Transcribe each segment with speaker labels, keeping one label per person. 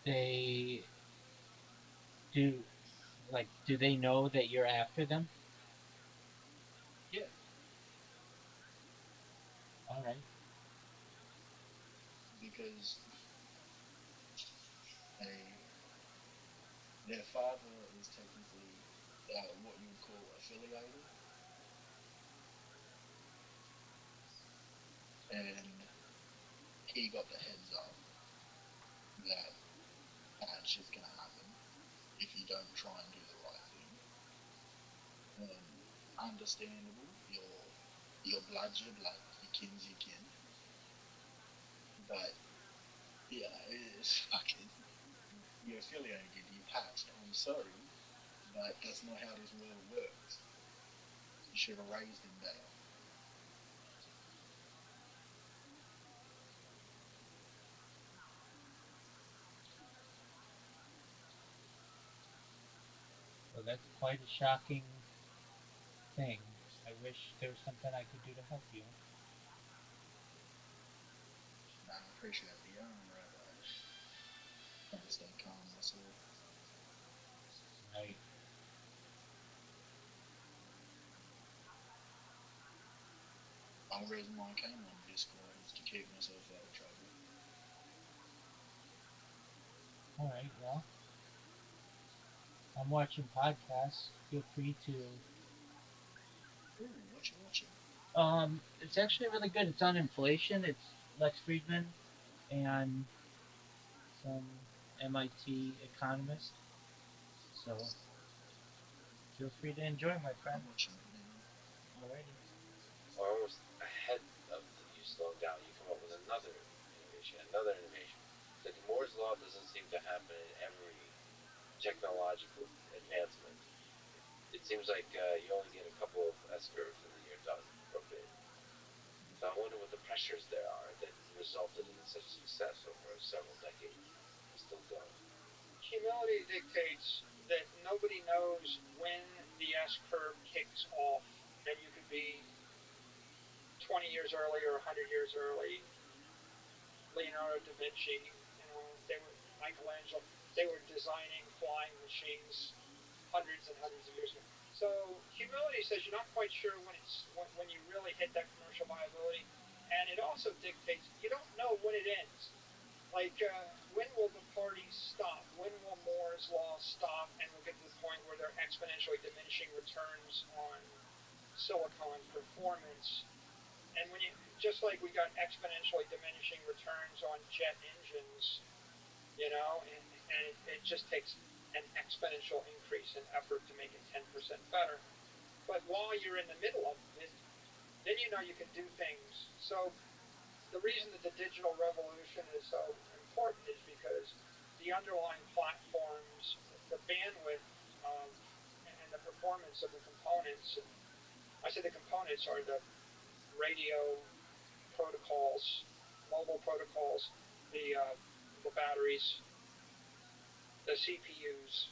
Speaker 1: they do do they know that you're after them?
Speaker 2: Yeah,
Speaker 1: All right.
Speaker 2: because they their father is technically what you would call affiliated, and he got the heads up that bad shit's gonna happen if you don't try and do the right thing. And understandable, your blood's your blood, your kin's your kin, but yeah, it's fucking you're affiliated, you're patched. I'm sorry, but that's not how this world works. You should have raised him better.
Speaker 1: Well, that's quite a shocking thing. I wish there was something I could do to help you.
Speaker 2: Nah, I appreciate the yarn, Rabbi. Trying to stay calm myself.
Speaker 1: Right.
Speaker 2: The whole reason why I came on Discord was to keep myself out of trouble.
Speaker 1: All right. Well, I'm watching podcasts. Feel free to.
Speaker 2: Ooh, what you watching?
Speaker 1: It's actually really good. It's on inflation. It's Lex Friedman and some MIT economist. So feel free to enjoy, my friend.
Speaker 2: I'm watching it now.
Speaker 1: Alrighty.
Speaker 3: Or almost ahead of you slowing down, you come up with another innovation, another innovation. It's like Moore's law doesn't seem to happen in every technological advancement. It seems like you only get a couple of S curves and then you're done for a bit. So I wonder what the pressures there are that resulted in such success over several decades. Still going.
Speaker 4: Humility dictates that nobody knows when the S curve kicks off, and you could be 20 years early or 100 years early. Leonardo da Vinci, they were Michelangelo, they were designing flying machines hundreds and hundreds of years ago. So humility says you're not quite sure when you really hit that commercial viability, and it also dictates you don't know when it ends. Like, when will the parties stop? When will Moore's law stop and we'll get to the point where there are exponentially diminishing returns on silicon performance? And when you, just like we got exponentially diminishing returns on jet engines, and it just takes an exponential increase in effort to make it 10% better. But while you're in the middle of it, then you can do things. So the reason that the digital revolution is so important is because the underlying platforms, the bandwidth of, and the performance of the components, and I say the components are the radio protocols, mobile protocols, the batteries, the CPUs,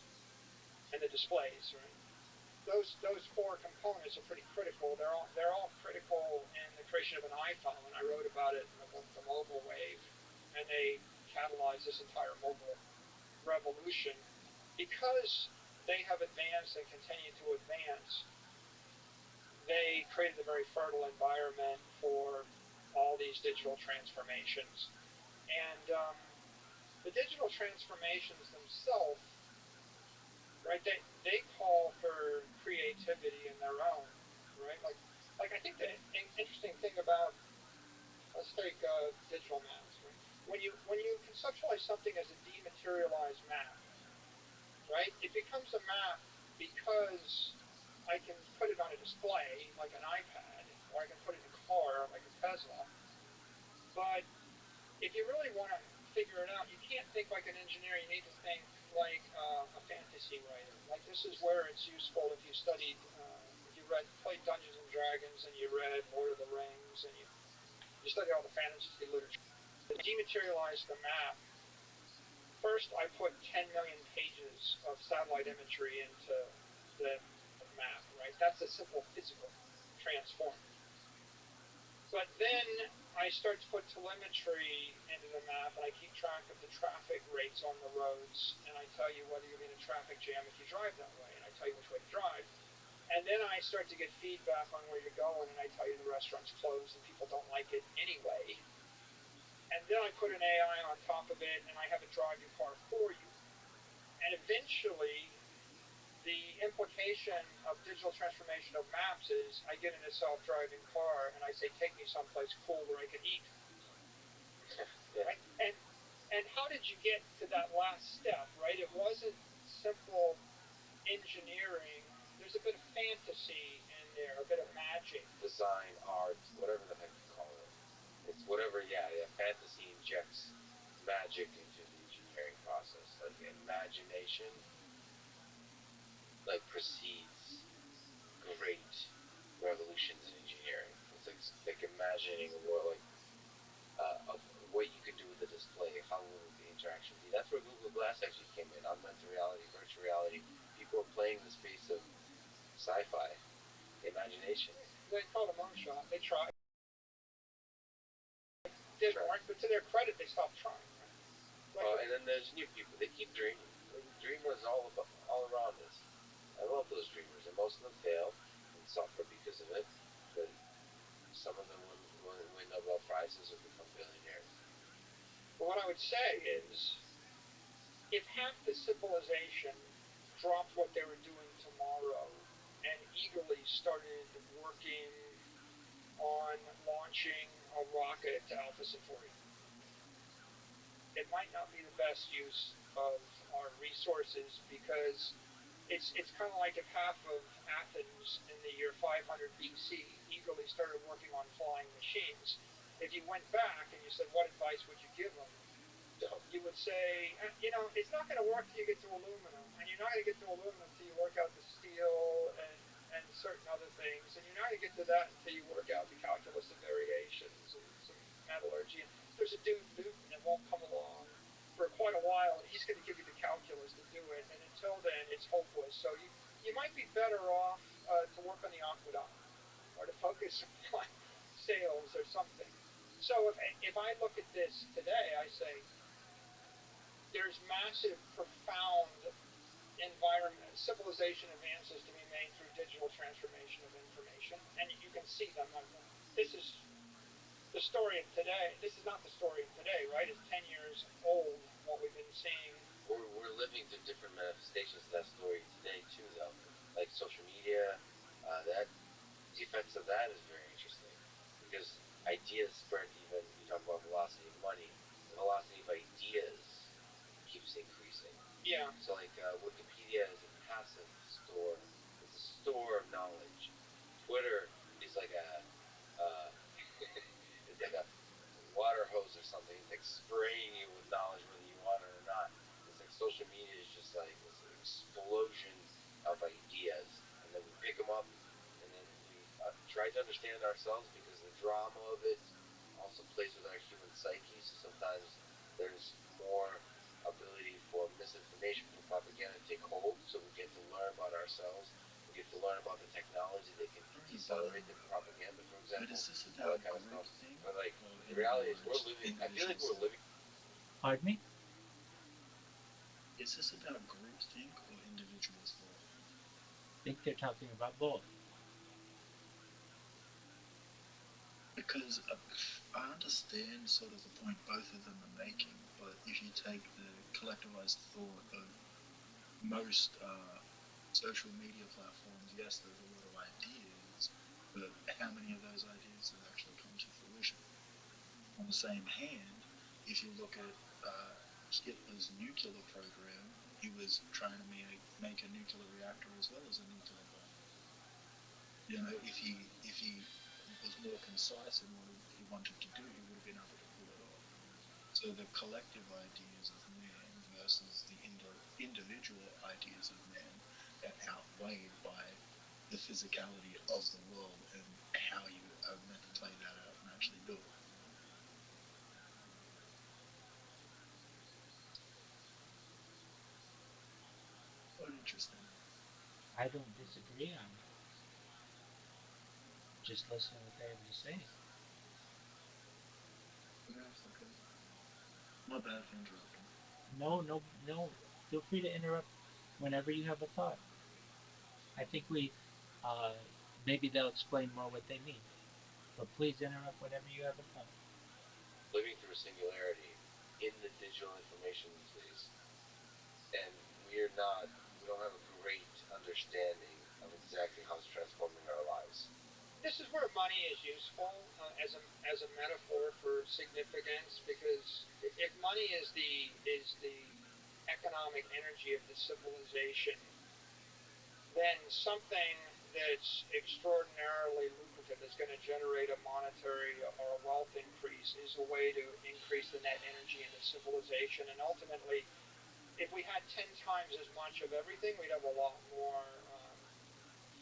Speaker 4: and the displays, right? Those four components are pretty critical. They're all critical in the creation of an iPhone. I wrote about it in the book The Mobile Wave, and they catalyzed this entire mobile revolution because they have advanced and continue to advance. They created a very fertile environment for all these digital transformations, and the digital transformations themselves, right? They call for creativity in their own, right? Like I think the interesting thing about, let's take digital maps, right? When you conceptualize something as a dematerialized map, right? It becomes a map because I can put it on a display like an iPad, or I can put it in a car like a Tesla. But if you really want to figure it out, you can't think like an engineer. You need to think like a fantasy writer. Like, this is where it's useful if you studied, if you played Dungeons and Dragons, and you read Lord of the Rings, and you study all the fantasy literature. Dematerialize the map. First, I put 10 million pages of satellite imagery into the map. Right, that's a simple physical transform. But then I start to put telemetry into the map, and I keep track of the traffic rates on the roads, and I tell you whether you'll be in a traffic jam if you drive that way, and I tell you which way to drive. And then I start to get feedback on where you're going, and I tell you the restaurant's closed and people don't like it anyway. And then I put an AI on top of it, and I have it drive your car for you. And eventually, the implication of digital transformation of maps is I get in a self-driving car, and I say, take me someplace cool where I can eat.
Speaker 3: Yeah.
Speaker 4: Right? And how did you get to that last step, right? It wasn't simple engineering. There's a bit of fantasy in there, a bit of magic.
Speaker 3: Design, art, whatever the heck you call it. It's whatever, yeah, fantasy injects magic into the engineering process. Like imagination, like precedes great revolutions in engineering. It's like imagining a world of what you could do with the display. How will the interaction be? That's where Google Glass actually came in. Augmented reality, virtual reality. People are playing the space of sci-fi, imagination.
Speaker 4: They called a moonshot. They tried, didn't work, but to their credit, they stopped trying.
Speaker 3: Right? And then there's new people. They keep dreaming. Like, dreamers all around us. I love those dreamers, and most of them fail and suffer because of it. But some of them win Nobel Prizes or become billionaires.
Speaker 4: But what I would say is, if half the civilization dropped what they were doing tomorrow and eagerly started working on launching a rocket to Alpha Centauri, it might not be the best use of our resources, because it's kind of like if half of Athens in the year 500 BC eagerly started working on flying machines. If you went back and you said, what advice would you give them? You would say, it's not going to work till you get to aluminum, and you're not going to get to aluminum till you work out the steel and certain other things, and you're not going to get to that until you work out the calculus of variations and some metallurgy. And there's a dude, Newton, that won't come along for quite a while, and he's going to give you the calculus to do it, and until then, it's hopeless. So you might be better off to work on the aqueduct, or to focus on sales or something. So if I look at this today, I say, there's massive, profound environment, civilization advances to be made through digital transformation of information, and you can see them. This is the story of today. This is not the story of today, right? It's 10 years old, what we've been seeing.
Speaker 3: We're living through different manifestations of that story today, too, though. Like social media, that the effects of that is very interesting, because ideas spread even, you talk about velocity of money, the velocity of ideas keeps increasing.
Speaker 4: Yeah.
Speaker 3: So like Wikipedia is a passive store. It's a store of knowledge. Twitter is like it's like a water hose or something. It's like spraying you with knowledge whether you want it or not. It's like social media is just like this explosion of ideas, and then we pick them up, and then we try to understand ourselves, because the drama of it also plays with our human psyche. So sometimes there's more ability for misinformation, for propaganda to take hold, so we get to learn about ourselves. We get to learn about the technology that can decelerate the propaganda, for example.
Speaker 2: But is this about
Speaker 3: that kind of stuff.
Speaker 2: groupthink?
Speaker 3: But like the reality is, we're living. I feel like we're living.
Speaker 1: Pardon me?
Speaker 2: Is this about groupthink or individual thought?
Speaker 1: I think they're talking about both.
Speaker 2: Because I understand sort of the point both of them are making, but if you take the collectivized thought of most social media platforms, yes, there's a lot of ideas, but how many of those ideas have actually come to fruition? On the same hand, if you look at Hitler's nuclear program, he was trying to make a nuclear reactor as well as a nuclear bomb. If he was more concise in what he wanted to do, he would have been able to pull it off. So the collective ideas of man versus the individual ideas of man are outweighed by the physicality of the world and how you are meant to play that out and actually do it. Quite interesting.
Speaker 1: I don't disagree. I'm just listening to what they have to say.
Speaker 2: My bad for interrupting.
Speaker 1: No, no, no. Feel free to interrupt whenever you have a thought. I think uh, maybe they'll explain more what they mean. But please interrupt whenever you have a thought.
Speaker 3: Living through a singularity in the digital information space, and we're not, we don't have a great understanding of exactly how it's transforming our lives.
Speaker 4: This is where money is useful as a metaphor for significance, because if money is the economic energy of the civilization, then something that's extraordinarily lucrative, that's going to generate a monetary or a wealth increase, is a way to increase the net energy in the civilization. And ultimately, if we had 10 times as much of everything, we'd have a lot more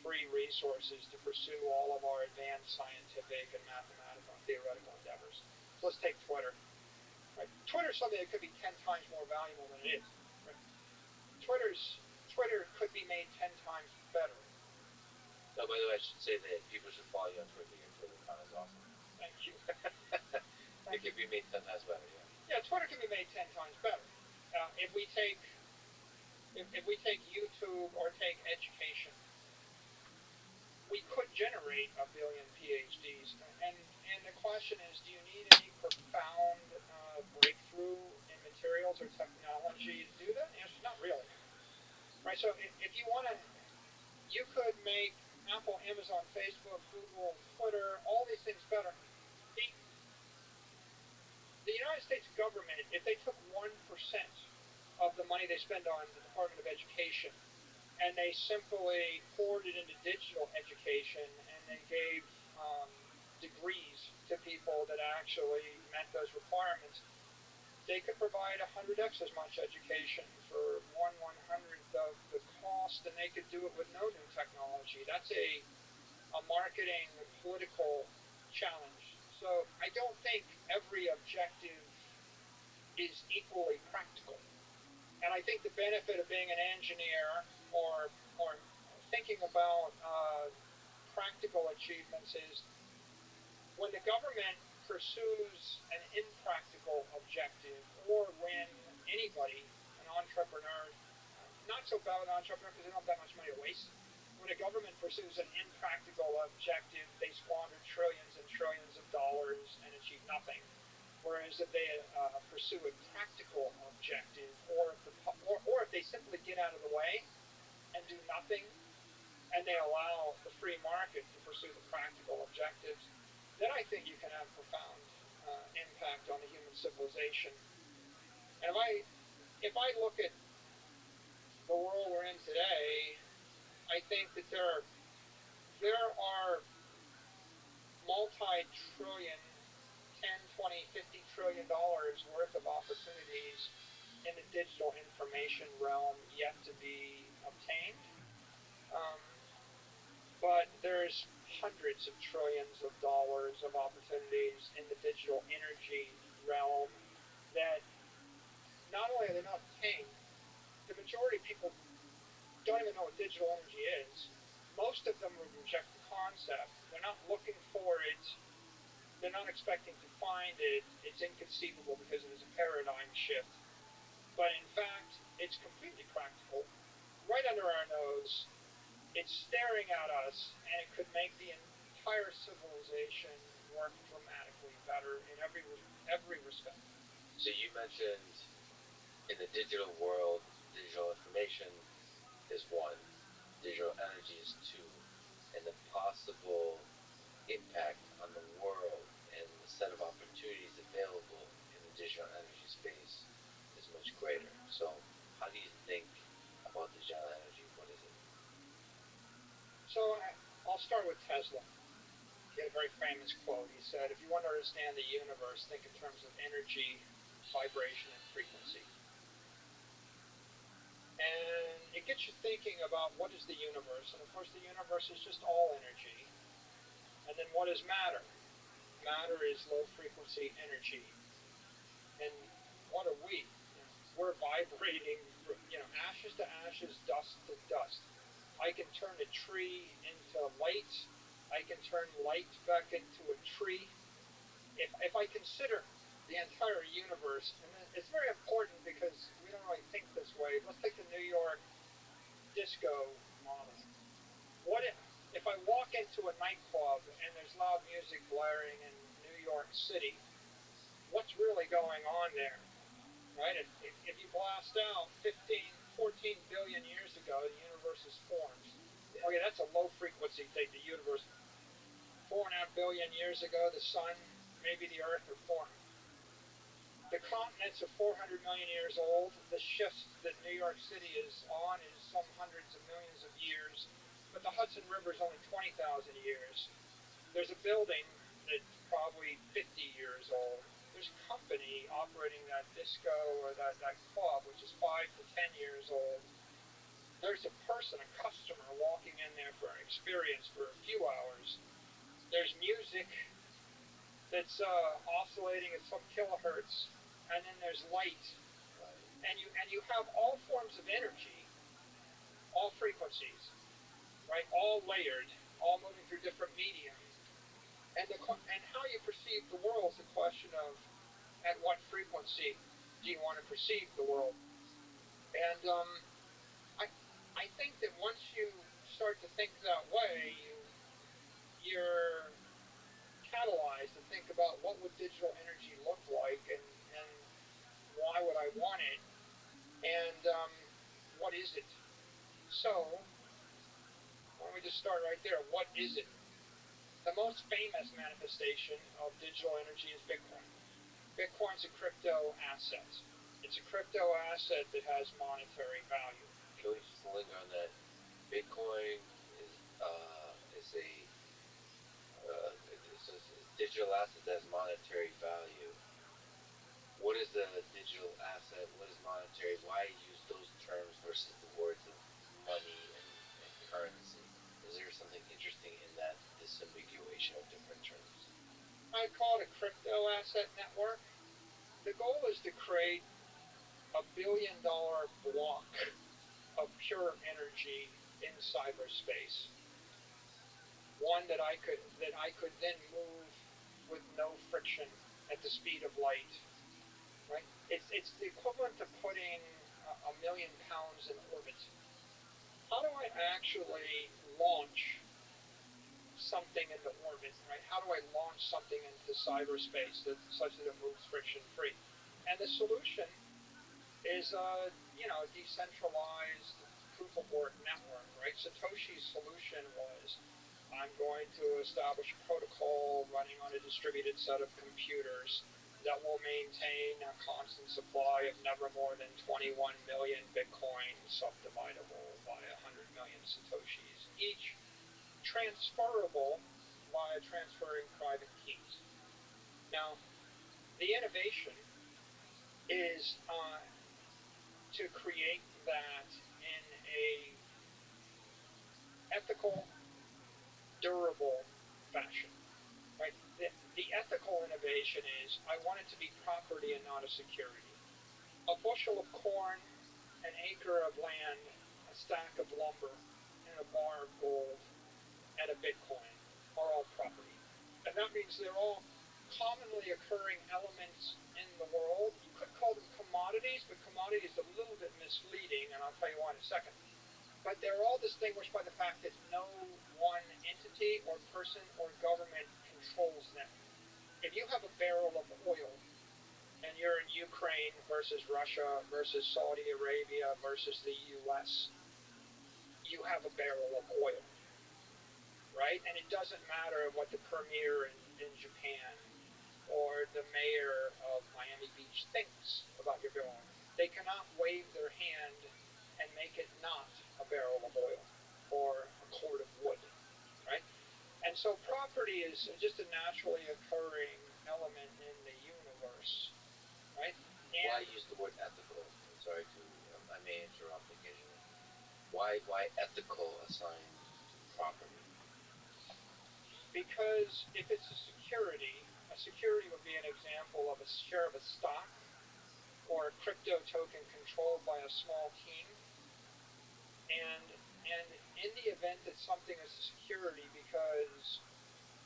Speaker 4: free resources to pursue all of our advanced scientific and mathematical and theoretical endeavors. So let's take Twitter. Right? Twitter is something that could be 10 times more valuable than it is. Right? Twitter could be made 10 times better.
Speaker 3: No, by the way, I should say that people should follow you on Twitter. Your Twitter account is awesome.
Speaker 4: Thank you.
Speaker 3: It can be made 10 times better, yeah.
Speaker 4: Yeah, Twitter can be made 10 times better. If we take YouTube or take education, we could generate a billion PhDs. And the question is, do you need any profound breakthrough in materials or technology to do that? The answer is not really. Right. So if you want to, you could make Apple, Amazon, Facebook, Google, Twitter, all these things better. The, the United States government, if they took 1% of the money they spend on the Department of Education and they simply poured it into digital education, and they gave degrees to people that actually met those requirements, they could provide 100x as much education for 1/100th of the cost, and they could do it with no new technology. That's a marketing and political challenge. So I don't think every objective is equally practical. And I think the benefit of being an engineer or thinking about practical achievements is when the government pursues an impractical objective, or when anybody, an entrepreneur, not so bad with an entrepreneur because they don't have that much money to waste. When a government pursues an impractical objective, they squander trillions and trillions of dollars and achieve nothing. Whereas if they pursue a practical objective, or if they simply get out of the way and do nothing, and they allow the free market to pursue the practical objectives, then I think you can have profound impact on the human civilization. And if I look at the world we're in today, I think that there are multi-trillion, 10, 20, $50 trillion worth of opportunities in the digital information realm yet to be obtained. But there's hundreds of trillions of dollars of opportunities in the digital energy realm that not only are they not obtained, the majority of people don't even know what digital energy is. Most of them would reject the concept. They're not looking for it. They're not expecting to find it. It's inconceivable because it is a paradigm shift. But in fact, it's completely practical, right under our nose. It's staring at us, and it could make the entire civilization work dramatically better in every respect.
Speaker 3: So you mentioned in the digital world, digital information is one, digital energy is two, and the possible impact on the world and the set of opportunities available in the digital energy space is much greater. So how do you think about digital energy? What is it?
Speaker 4: So I'll start with Tesla. He had a very famous quote. He said, if you want to understand the universe, think in terms of energy, vibration, and frequency. And it gets you thinking about what is the universe. And of course, the universe is just all energy. And then what is matter? Matter is low frequency energy. And what are we? We're vibrating, ashes to ashes, dust to dust. I can turn a tree into light. I can turn light back into a tree. If I consider the entire universe. And it's very important because we don't really think this way. Let's take the New York disco model. What if I walk into a nightclub and there's loud music blaring in New York City? What's really going on there? Right? If you blast out 14 billion years ago, the universe is formed. Okay, that's a low frequency thing. The universe, 4.5 billion years ago, the sun, maybe the earth are formed. The continents are 400 million years old. The shift that New York City is on is some hundreds of millions of years, but the Hudson River is only 20,000 years. There's a building that's probably 50 years old. There's a company operating that disco or that club, which is 5 to 10 years old. There's a person, a customer, walking in there for an experience for a few hours. There's music that's oscillating at some kilohertz, and then there's light, and you have all forms of energy, all frequencies, right? All layered, all moving through different mediums. And how you perceive the world is a question of at what frequency do you want to perceive the world. And I think that once you start to think that way, you're catalyzed to think about what would digital energy look like, and why would I want it, and what is it? So why don't we just start right there? What is it? The most famous manifestation of digital energy is Bitcoin. Bitcoin's a crypto asset. It's a crypto asset that has monetary value.
Speaker 3: Can we just linger on that? Bitcoin is a digital asset that has monetary value. What is a digital asset? What is monetary? Why use those terms versus the words of money and currency? Is there something interesting in that disambiguation of different terms?
Speaker 4: I call it a crypto asset network. The goal is to create a $1 billion block of pure energy in cyberspace. One that I could then move with no friction at the speed of light. Right? It's the equivalent to putting 1 million pounds in orbit. How do I actually launch something into orbit? Right? How do I launch something into cyberspace such that it moves friction free? And the solution is a decentralized proof of work network. Right? Satoshi's solution was, I'm going to establish a protocol running on a distributed set of computers that will maintain a constant supply of never more than 21 million Bitcoin subdividable by 100 million Satoshis, each transferable via transferring private keys. Now, the innovation is to create that in a ethical, durable fashion. Right? The ethical innovation is, I want it to be property and not a security. A bushel of corn, an acre of land, a stack of lumber, and a bar of gold, and a Bitcoin are all property. And that means they're all commonly occurring elements in the world. You could call them commodities, but commodity is a little bit misleading, and I'll tell you why in a second. But they're all distinguished by the fact that no one entity or person or government controls them. If you have a barrel of oil, and you're in Ukraine versus Russia versus Saudi Arabia versus the US, you have a barrel of oil, right? And it doesn't matter what the premier in Japan or the mayor of Miami Beach thinks about your barrel. They cannot wave their hand and make it not a barrel of oil or a cord of wood, right? And so property is just a naturally occurring element in the universe, right? And
Speaker 3: why use the word ethical? I'm sorry I may interrupt occasionally. Why ethical assigned property?
Speaker 4: Because if it's a security would be an example of a share of a stock or a crypto token controlled by a small team. And in the event that something is a security because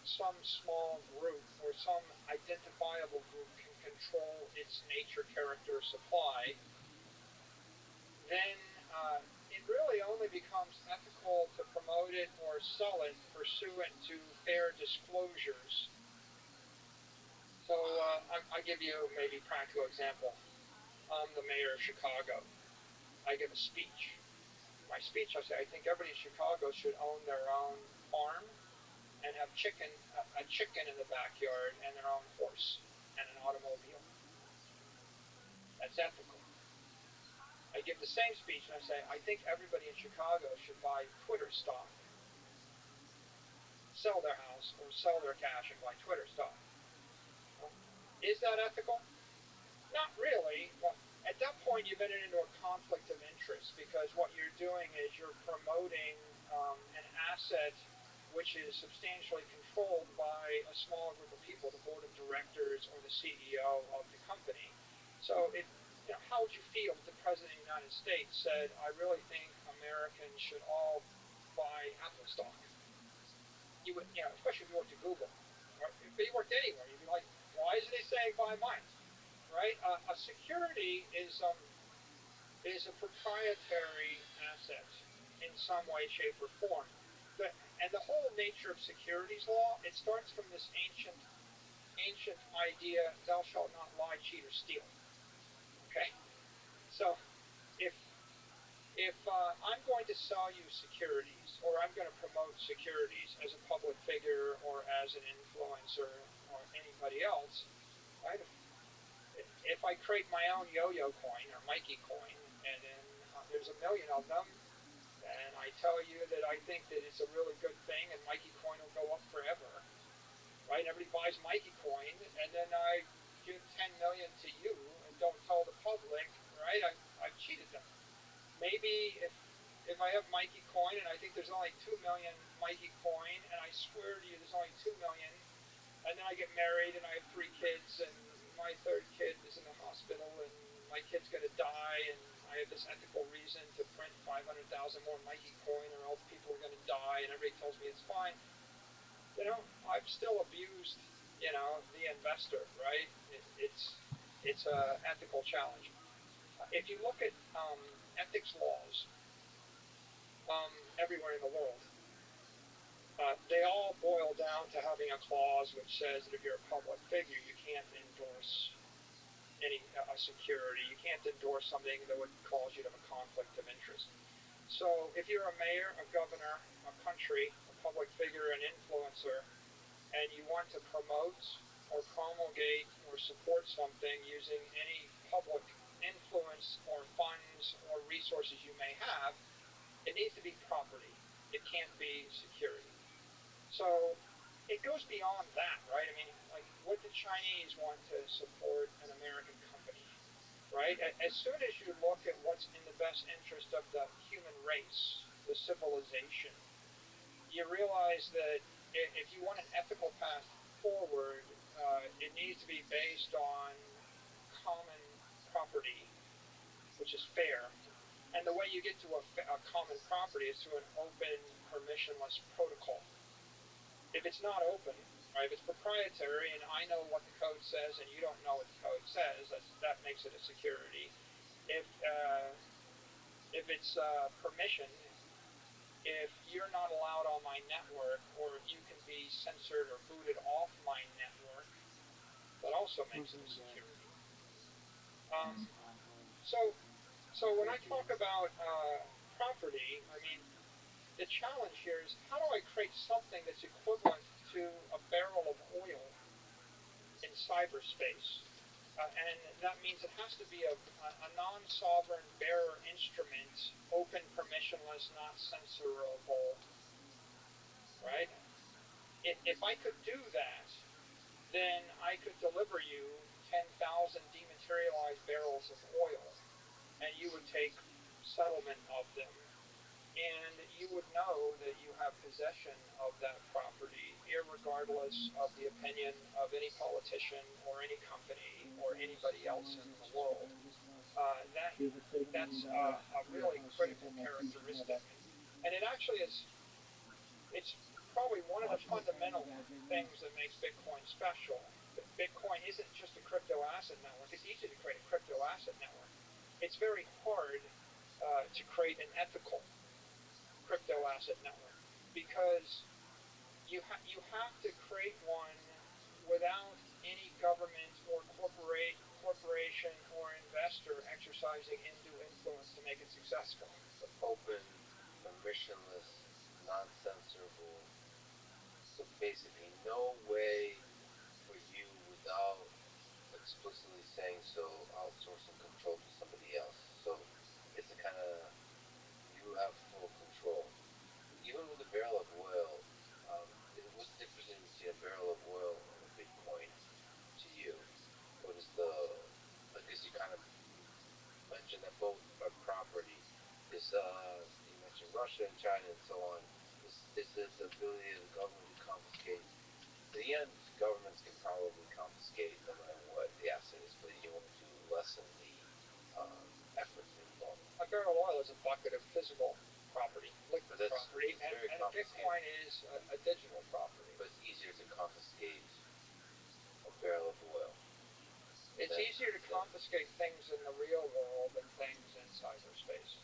Speaker 4: some small group or some identifiable group can control its nature, character, supply, then it really only becomes ethical to promote it or sell it pursuant to fair disclosures. So I'll give you maybe a practical example. I'm the mayor of Chicago. I give a speech. My speech, I say, I think everybody in Chicago should own their own farm and have a chicken in the backyard and their own horse and an automobile. That's ethical. I give the same speech and I say, I think everybody in Chicago should buy Twitter stock, sell their house or sell their cash and buy Twitter stock. Is that ethical? Not really. Well, at that point, you've entered into a conflict of interest because what you're doing is you're promoting an asset which is substantially controlled by a small group of people, the board of directors or the CEO of the company. So how would you feel if the President of the United States said, I really think Americans should all buy Apple stock? You would, especially if you worked at Google, or if you worked anywhere, you'd be like, why isn't he saying buy mine? Right? A security is a proprietary asset in some way, shape, or form. And the whole nature of securities law, it starts from this ancient idea, thou shalt not lie, cheat, or steal. Okay? So if I'm going to sell you securities, or I'm going to promote securities as a public figure or as an influencer or anybody else, right? If I create my own yo-yo coin or Mikey coin, and then there's a million of them, and I tell you that I think that it's a really good thing and Mikey coin will go up forever, right? Everybody buys Mikey coin, and then I give 10 million to you and don't tell the public, right? I've cheated them. Maybe if I have Mikey coin and I think there's only 2 million Mikey coin, and I swear to you there's only 2 million, and then I get married and I have 3 kids, and my 3rd kid is in the hospital, and my kid's going to die, and I have this ethical reason to print 500,000 more Mikey coin, or else people are going to die, and everybody tells me it's fine. I've still abused, the investor, right? It's an ethical challenge. If you look at ethics laws everywhere in the world, they all boil down to having a clause which says that if you're a public figure, you can't endorse a security. You can't endorse something that would cause you to have a conflict of interest. So if you're a mayor, a governor, a country, a public figure, an influencer, and you want to promote or promulgate or support something using any public influence or funds or resources you may have, it needs to be property. It can't be security. So it goes beyond that, right? I mean, like, what the Chinese want to support an American company, right? As soon as you look at what's in the best interest of the human race, the civilization, you realize that if you want an ethical path forward, it needs to be based on common property, which is fair. And the way you get to a common property is through an open, permissionless protocol. If it's not open, right, if it's proprietary and I know what the code says and you don't know what the code says, that makes it a security. If it's permissioned, if you're not allowed on my network, or if you can be censored or booted off my network, that also makes it a security. So when I talk about property, I mean, the challenge here is, how do I create something that's equivalent to a barrel of oil in cyberspace? And that means it has to be a non-sovereign bearer instrument, open, permissionless, not censorable, right? If I could do that, then I could deliver you 10,000 dematerialized barrels of oil, and you would take settlement of them, and you would know that you have possession of that property, irregardless of the opinion of any politician or any company or anybody else in the world. That's a really critical characteristic, and it actually is. It's probably one of the fundamental things that makes Bitcoin special. Bitcoin isn't just a crypto asset network. It's easy to create a crypto asset network. It's very hard to create an ethical crypto asset network because you have to create one without any government or corporation or investor exercising undue influence to make it successful.
Speaker 3: Open, permissionless, non-censorable. So basically, no way for you without explicitly saying so, outsourcing control to somebody else. So it's a kind of, you have full control. Even with a barrel of oil, what's the difference between a barrel of oil and a Bitcoin to you? What is the, because you kind of mentioned that both are property. You mentioned Russia and China and so on. Is the ability of the government to confiscate? In the end, governments can probably confiscate no matter what the asset is, but you want to lessen the effort involved.
Speaker 4: A barrel of oil is a bucket of physical property, liquid property, and a Bitcoin is a digital property.
Speaker 3: But it's easier to confiscate a barrel of oil.
Speaker 4: It's easier to confiscate things in the real world than things in cyberspace.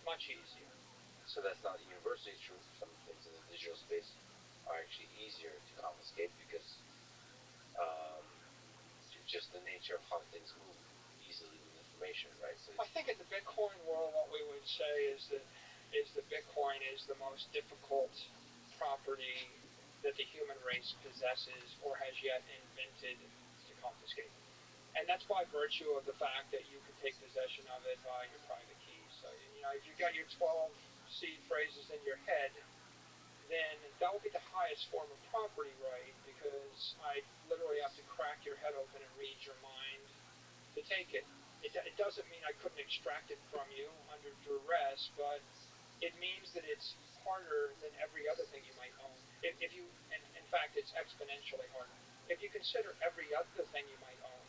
Speaker 4: Much easier.
Speaker 3: So that's not universally true. Some things in the digital space are actually easier to confiscate because just the nature of how things move easily with information, right? So
Speaker 4: I think in the Bitcoin world, what we would say is that Bitcoin is the most difficult property that the human race possesses or has yet invented to confiscate. And that's by virtue of the fact that you can take possession of it by your private keys. So, if you've got your 12 seed phrases in your head, then that will be the highest form of property right, because I literally have to crack your head open and read your mind to take it. It doesn't mean I couldn't extract it from you under duress, but it means that it's harder than every other thing you might own. If you, and in fact, it's exponentially harder. If you consider every other thing you might own,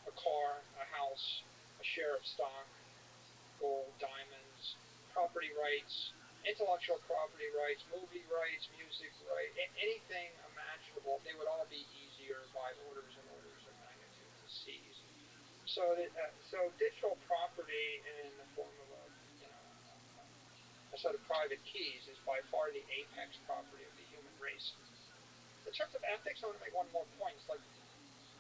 Speaker 4: a car, a house, a share of stock, gold, diamonds, property rights, intellectual property rights, movie rights, music rights, anything imaginable, they would all be easier by orders and orders of magnitude to seize. So digital property in the form of a set of private keys is by far the apex property of the human race. In terms of ethics, I want to make one more point. It's like,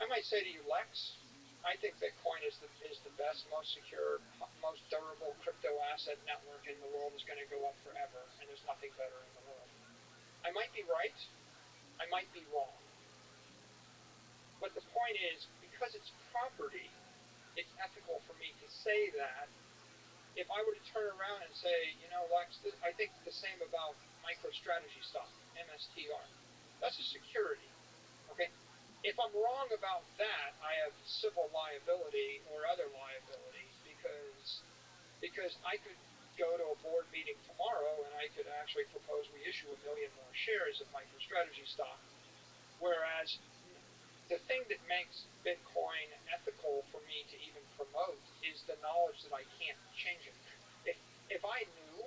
Speaker 4: I might say to you, Lex, I think Bitcoin is the best, most secure, most durable crypto asset network in the world. Is going to go up forever, and there's nothing better in the world. I might be right, I might be wrong. But the point is, because it's property, it's ethical for me to say that. If I were to turn around and say, Lex, I think the same about MicroStrategy stock, MSTR. That's a security, okay? If I'm wrong about that, I have civil liability or other liabilities because I could go to a board meeting tomorrow and I could actually propose we issue 1 million more shares of MicroStrategy stock. Whereas the thing that makes Bitcoin ethical for me to even promote is the knowledge that I can't change it. If I knew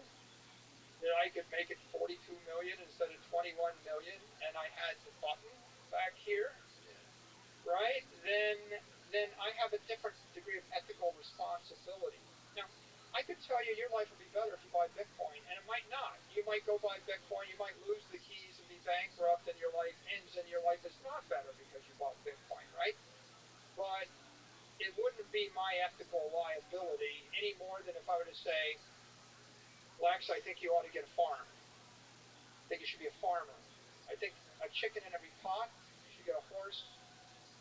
Speaker 4: that I could make it 42 million instead of 21 million and I had the button back here, right, then I have a different degree of ethical responsibility. Now, I could tell you your life would be better if you buy Bitcoin, and it might not. You might go buy Bitcoin, you might lose the keys and be bankrupt, and your life ends, and your life is not better because you bought Bitcoin, right? But it wouldn't be my ethical liability any more than if I were to say, Lex, I think you ought to get a farm. I think you should be a farmer. I think a chicken in every pot, you should get a horse.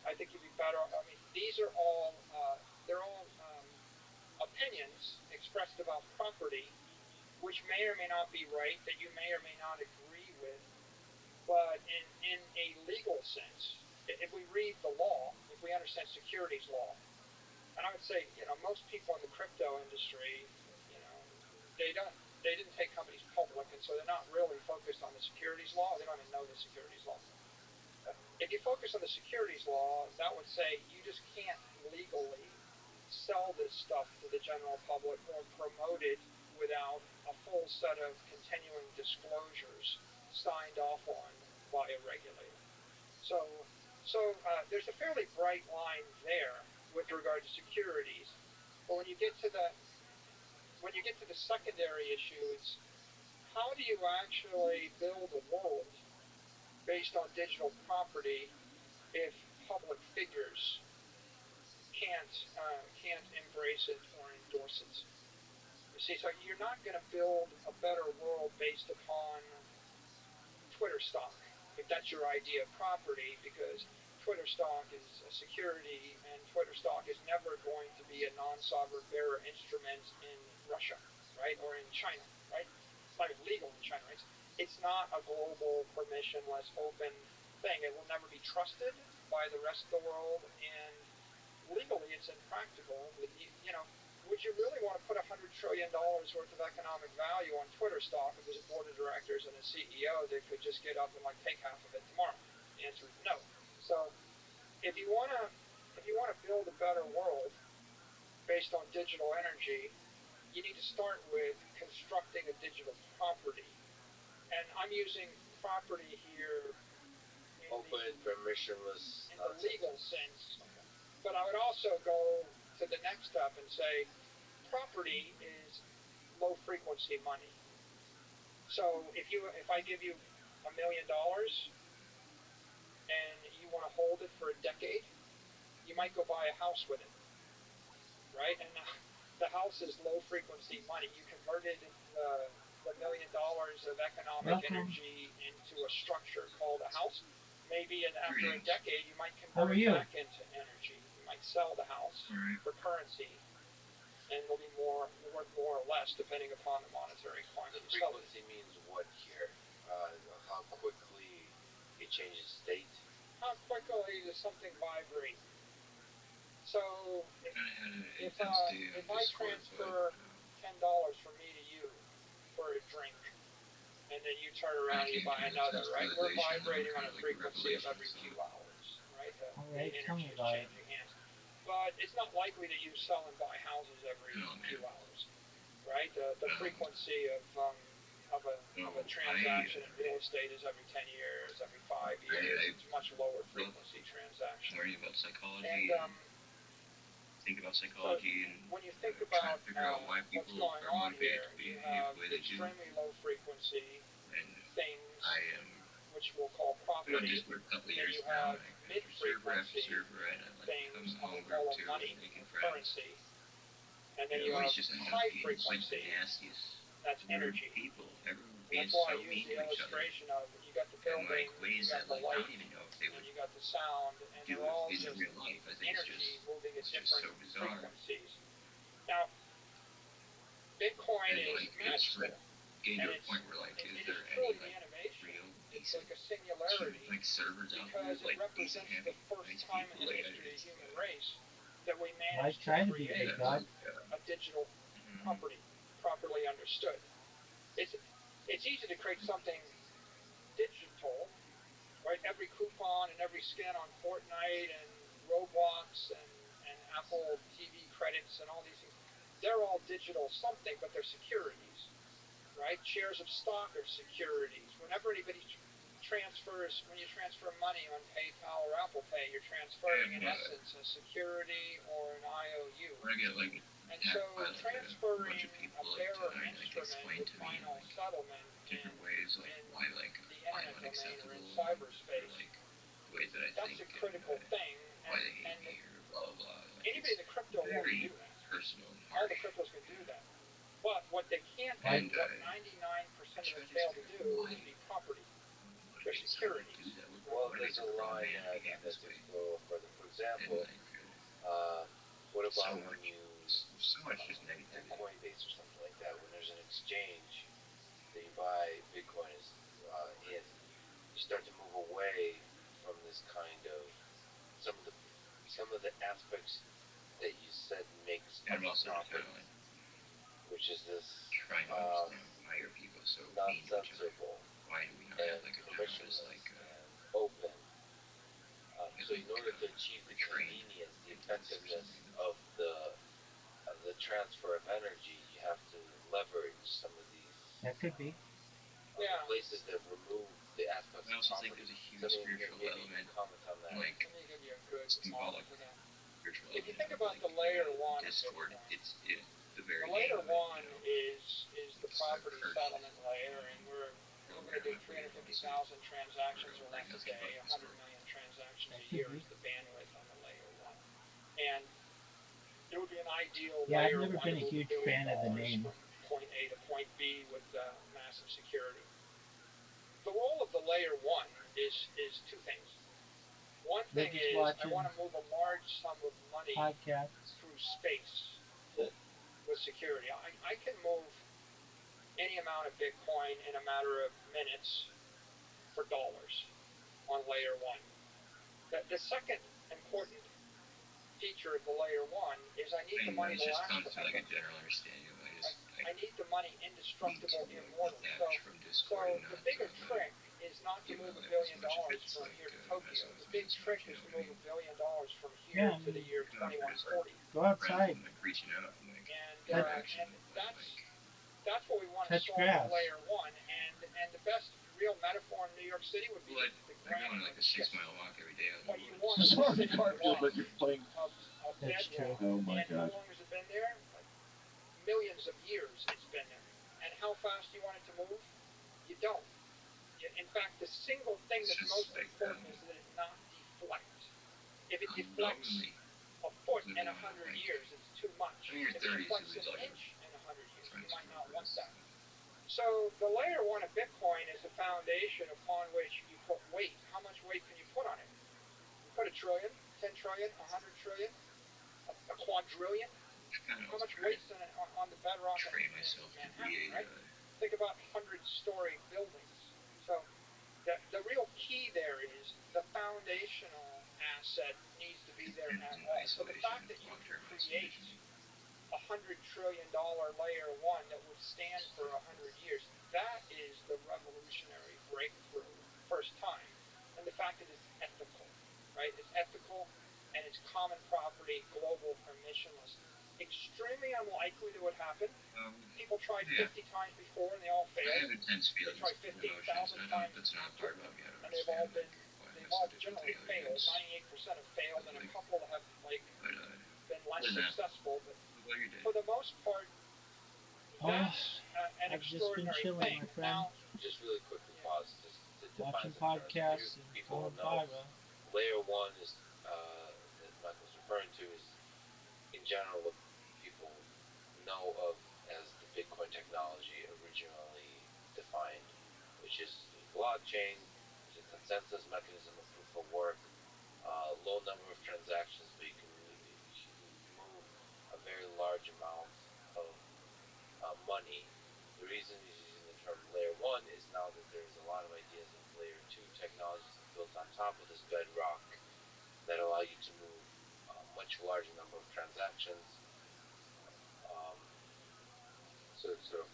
Speaker 4: I think you'd be better. I mean, these are all, they're all opinions expressed about property, which may or may not be right, that you may or may not agree with. But in a legal sense, if we read the law, if we understand securities law, and I would say, most people in the crypto industry, they didn't take companies public, and so they're not really focused on the securities law. They don't even know the securities law. If you focus on the securities law, that would say you just can't legally sell this stuff to the general public or promote it without a full set of continuing disclosures signed off on by a regulator. So So there's a fairly bright line there with regard to securities, but when you get to the secondary issue, it's how do you actually build a world based on digital property if public figures can't embrace it or endorse it? You see, so you're not going to build a better world based upon Twitter stock, if that's your idea of property, because Twitter stock is a security, and Twitter stock is never going to be a non-sovereign bearer instrument in Russia, right, or in China, right? It's not even legal in China, right? It's not a global, permissionless, open thing. It will never be trusted by the rest of the world, and legally it's impractical. Would you really want to put $100 trillion worth of economic value on Twitter stock if there's a board of directors and a CEO that could just get up and take half of it tomorrow? The answer is no. So if you want to build a better world based on digital energy, you need to start with constructing a digital property. And I'm using property here
Speaker 3: open, permissionless,
Speaker 4: in the legal sense. But I would also go to the next step and say property is low frequency money. So if I give you $1 million and you want to hold it for a decade, you might go buy a house with it, right? And the house is low frequency money. You converted the $1 million of economic energy into a structure called a house. Maybe after a decade, you might convert it back into energy. You might sell the house for currency, and it'll be worth more or less depending upon the monetary climate.
Speaker 3: The frequency means what here? How quickly it changes state?
Speaker 4: How quickly does something vibrate? So if I transfer $10 from me to you for a drink, and then you turn around and you buy another, right? We're vibrating on a frequency of every few hours, right? The energy is changing hands. But it's not likely that you sell and buy houses every few hours, right? The frequency of a transaction in real estate is every 10 years, every 5 years. It's a much lower frequency transaction.
Speaker 5: Learning about psychology.
Speaker 4: And
Speaker 5: think about psychology and
Speaker 4: when you think about
Speaker 5: figure out why
Speaker 4: what's
Speaker 5: people
Speaker 4: going
Speaker 5: are
Speaker 4: on
Speaker 5: motivated
Speaker 4: here,
Speaker 5: to behave
Speaker 4: you have
Speaker 5: the way they do.
Speaker 4: extremely low frequency
Speaker 5: And
Speaker 4: things,
Speaker 5: I am
Speaker 4: which we'll call
Speaker 5: been on
Speaker 4: property,
Speaker 5: this for a couple of
Speaker 4: and
Speaker 5: years
Speaker 4: you
Speaker 5: now.
Speaker 4: have
Speaker 5: And
Speaker 4: mid-frequency
Speaker 5: and I'm
Speaker 4: things,
Speaker 5: home
Speaker 4: we call them
Speaker 5: too,
Speaker 4: money,
Speaker 5: making friends.
Speaker 4: currency, and then
Speaker 5: You
Speaker 4: you
Speaker 5: know,
Speaker 4: have
Speaker 5: it's just
Speaker 4: high
Speaker 5: like
Speaker 4: frequency,
Speaker 5: the nastiest
Speaker 4: that's energy.
Speaker 5: people ever
Speaker 4: And
Speaker 5: being
Speaker 4: that's why
Speaker 5: so
Speaker 4: I use
Speaker 5: mean
Speaker 4: the
Speaker 5: to each other.
Speaker 4: illustration of you got the
Speaker 5: In
Speaker 4: building,
Speaker 5: like
Speaker 4: you
Speaker 5: ways
Speaker 4: got
Speaker 5: that
Speaker 4: the
Speaker 5: like I
Speaker 4: light,
Speaker 5: don't even know if they
Speaker 4: and
Speaker 5: would
Speaker 4: you got the sound, and
Speaker 5: do
Speaker 4: they're all
Speaker 5: in
Speaker 4: just
Speaker 5: real life. I think
Speaker 4: energy moving at
Speaker 5: it's just so
Speaker 4: different
Speaker 5: bizarre.
Speaker 4: frequencies. Now, Bitcoin
Speaker 5: And
Speaker 4: is
Speaker 5: like
Speaker 4: magical.
Speaker 5: getting
Speaker 4: And
Speaker 5: to a point where like
Speaker 4: it
Speaker 5: is
Speaker 4: is
Speaker 5: there
Speaker 4: truly
Speaker 5: any
Speaker 4: the
Speaker 5: like
Speaker 4: innovation.
Speaker 5: real
Speaker 4: It's
Speaker 5: decent
Speaker 4: like a singularity
Speaker 5: like servers out there
Speaker 4: because it
Speaker 5: like decent
Speaker 4: represents the
Speaker 5: heavy
Speaker 4: first
Speaker 5: nice
Speaker 4: time
Speaker 5: people
Speaker 4: in the
Speaker 5: like
Speaker 4: history of the
Speaker 5: it's,
Speaker 4: human race that we
Speaker 1: I
Speaker 4: managed
Speaker 1: try
Speaker 4: to
Speaker 1: to be
Speaker 4: create
Speaker 1: good, God.
Speaker 4: a digital property, properly understood. It's easy to create something digital, right? Every coupon and every skin on Fortnite and Roblox and Apple TV credits and all these things, they're all digital something, but they're securities, right? Shares of stock are securities. Whenever anybody transfers, when you transfer money on PayPal or Apple Pay, you're transferring in essence a security or an IOU. And so transferring a bearer instrument with final settlement in the internet domain or in cyberspace, that's a critical thing. And anybody in the crypto world can do that. All the cryptos can do that. But what they can't do, what 99% of them fail to do, is be property. They're securities.
Speaker 3: Well, there's a line that's explore further. For example, what about when you in Coinbase or something like that, when there's an exchange that you buy Bitcoin in, you start to move away from this kind of some of the aspects that you said makes up property, which is this non-censorable and permissionless and open. So in order to achieve the convenience, the effectiveness of the transfer of energy, you have to leverage some of these
Speaker 1: That could be.
Speaker 3: places that remove the aspects
Speaker 5: I
Speaker 3: of
Speaker 5: also think
Speaker 3: property.
Speaker 5: there's a huge
Speaker 3: So, I mean,
Speaker 5: spiritual
Speaker 3: maybe you
Speaker 5: element,
Speaker 3: can comment on that.
Speaker 5: like
Speaker 4: Let me give you a good model
Speaker 5: symbolic
Speaker 4: for that.
Speaker 5: spiritual
Speaker 4: If you
Speaker 5: element
Speaker 4: think
Speaker 5: of
Speaker 4: about
Speaker 5: like
Speaker 4: the layer one of
Speaker 5: discord.
Speaker 4: Bitcoin,
Speaker 5: It's the very
Speaker 4: the
Speaker 5: name
Speaker 4: layer
Speaker 5: of it,
Speaker 4: one is the
Speaker 5: it's a
Speaker 4: property
Speaker 5: curse
Speaker 4: settlement layer, and we're going to
Speaker 5: program,
Speaker 4: do
Speaker 5: I believe,
Speaker 4: 350,000
Speaker 5: honestly,
Speaker 4: transactions
Speaker 5: or
Speaker 4: or
Speaker 5: like
Speaker 4: less a
Speaker 5: asking
Speaker 4: day.
Speaker 5: about
Speaker 4: 100
Speaker 5: Discord.
Speaker 4: million transactions
Speaker 1: That
Speaker 4: a
Speaker 1: could
Speaker 4: year
Speaker 1: be.
Speaker 4: is the bandwidth on the layer one. And it would be an ideal
Speaker 1: Yeah, I've
Speaker 4: layer
Speaker 1: never
Speaker 4: one
Speaker 1: been
Speaker 4: to
Speaker 1: a
Speaker 4: move $1
Speaker 1: huge
Speaker 4: billion
Speaker 1: fan of the name.
Speaker 4: from point A to point B with massive security. The role of the layer one is two things. One
Speaker 1: They're
Speaker 4: thing
Speaker 1: just
Speaker 4: is I
Speaker 1: watching
Speaker 4: want to move a large sum of money
Speaker 1: podcasts.
Speaker 4: through space with security. I can move any amount of Bitcoin in a matter of minutes for dollars on layer one. The second important feature of the layer one is I need the money to
Speaker 5: It's just
Speaker 4: last
Speaker 5: comes to like
Speaker 4: forever.
Speaker 5: a general understanding of
Speaker 4: I need the money indestructible,
Speaker 5: need to
Speaker 4: immortal.
Speaker 5: detach from
Speaker 4: So
Speaker 5: Discord and
Speaker 4: the
Speaker 5: not
Speaker 4: bigger
Speaker 5: let
Speaker 4: trick is not to
Speaker 5: give
Speaker 4: move
Speaker 5: my
Speaker 4: $1
Speaker 5: life as
Speaker 4: billion
Speaker 5: much if it's
Speaker 4: from
Speaker 5: like
Speaker 4: here to
Speaker 5: messing
Speaker 4: Tokyo.
Speaker 5: with
Speaker 4: The
Speaker 5: my
Speaker 4: big
Speaker 5: stuff,
Speaker 4: trick
Speaker 5: you
Speaker 4: is
Speaker 5: know
Speaker 4: to
Speaker 5: what I
Speaker 4: move
Speaker 5: mean?
Speaker 4: $1 billion from here
Speaker 1: Yeah, I
Speaker 4: to the
Speaker 1: mean,
Speaker 4: year
Speaker 5: For just like
Speaker 4: 2140.
Speaker 1: go outside.
Speaker 5: friends and like reaching out and like
Speaker 1: Touch,
Speaker 5: interaction,
Speaker 4: And
Speaker 5: but
Speaker 4: that's
Speaker 5: like
Speaker 4: that's what we want to
Speaker 1: touch
Speaker 4: solve
Speaker 1: grass.
Speaker 4: with layer one. And the best real metaphor in New York City would be
Speaker 5: well,
Speaker 4: the
Speaker 5: I go on
Speaker 4: granite
Speaker 5: like
Speaker 4: of
Speaker 5: a
Speaker 4: shit.
Speaker 5: 6 mile walk every day out in
Speaker 4: But
Speaker 5: the
Speaker 4: you
Speaker 5: woods.
Speaker 4: want a
Speaker 2: Sorry,
Speaker 4: specific
Speaker 2: Garfield,
Speaker 4: block
Speaker 2: but you're playing.
Speaker 4: of
Speaker 1: That's true.
Speaker 4: bedrock.
Speaker 2: Oh my
Speaker 4: And how
Speaker 2: God.
Speaker 4: long has it been there? Like millions of years it's been there. And how fast do you want it to move? You don't. In fact, the single thing
Speaker 5: It's
Speaker 4: that's
Speaker 5: just
Speaker 4: most
Speaker 5: like
Speaker 4: important is that it not deflect. If it deflects
Speaker 5: normally
Speaker 4: a foot in
Speaker 5: living
Speaker 4: 100
Speaker 5: on like
Speaker 4: years, it's too much.
Speaker 5: in your
Speaker 4: If it
Speaker 5: 30s you
Speaker 4: deflects
Speaker 5: lose
Speaker 4: an
Speaker 5: all your
Speaker 4: inch in 100 years, you
Speaker 5: friends
Speaker 4: might
Speaker 5: for
Speaker 4: not want
Speaker 5: this.
Speaker 4: that. So the layer one of Bitcoin is the foundation upon which you put weight. How much weight can you put on it? You put a trillion, 10 trillion, 100 trillion, a quadrillion. How much weight's on the bedrock
Speaker 5: train
Speaker 4: in
Speaker 5: myself to be
Speaker 4: Manhattan,
Speaker 5: a
Speaker 4: right? Think about 100-story buildings. So the real key there is the foundational asset needs to be there at all. So the fact that you can create $100 trillion layer one that would stand for 100 years, that is the revolutionary breakthrough, first time. And the fact that it's ethical, right? It's ethical and it's common property, global, permissionless. Extremely unlikely that would happen. People tried 50 times before and they all
Speaker 5: I
Speaker 4: failed.
Speaker 5: have intense
Speaker 4: They
Speaker 5: feelings
Speaker 4: tried
Speaker 5: and
Speaker 4: 15,000
Speaker 5: emotions, and I know
Speaker 4: times
Speaker 5: that's not part of me. I don't
Speaker 4: and they've all
Speaker 5: understand
Speaker 4: been,
Speaker 5: like why
Speaker 4: they've
Speaker 5: I'm so
Speaker 4: all
Speaker 5: difficult
Speaker 4: generally
Speaker 5: together
Speaker 4: failed.
Speaker 5: against.
Speaker 4: 98% have failed, and a
Speaker 5: Like,
Speaker 4: couple have
Speaker 5: but
Speaker 4: been less
Speaker 5: other than that,
Speaker 4: successful. But
Speaker 5: what about your day?
Speaker 4: for the most part, that's an
Speaker 1: I've just been
Speaker 4: extraordinary
Speaker 1: chilling,
Speaker 4: thing.
Speaker 1: my friend.
Speaker 4: Now,
Speaker 3: Just really quickly pause just to define
Speaker 1: Watching
Speaker 3: some terms.
Speaker 1: podcasts and
Speaker 3: People
Speaker 1: pulling
Speaker 3: know
Speaker 1: fiber.
Speaker 3: layer one is that Michael's referring to is in general what people know of as the Bitcoin technology originally defined, which is a blockchain, which is a consensus mechanism of proof of work, low number of transactions, but you can move a very large amount of money. The reason he's using the term layer one is now that there's a lot of ideas of layer two technologies built on top of this bedrock that allow you to move a much larger number of transactions, um, sort of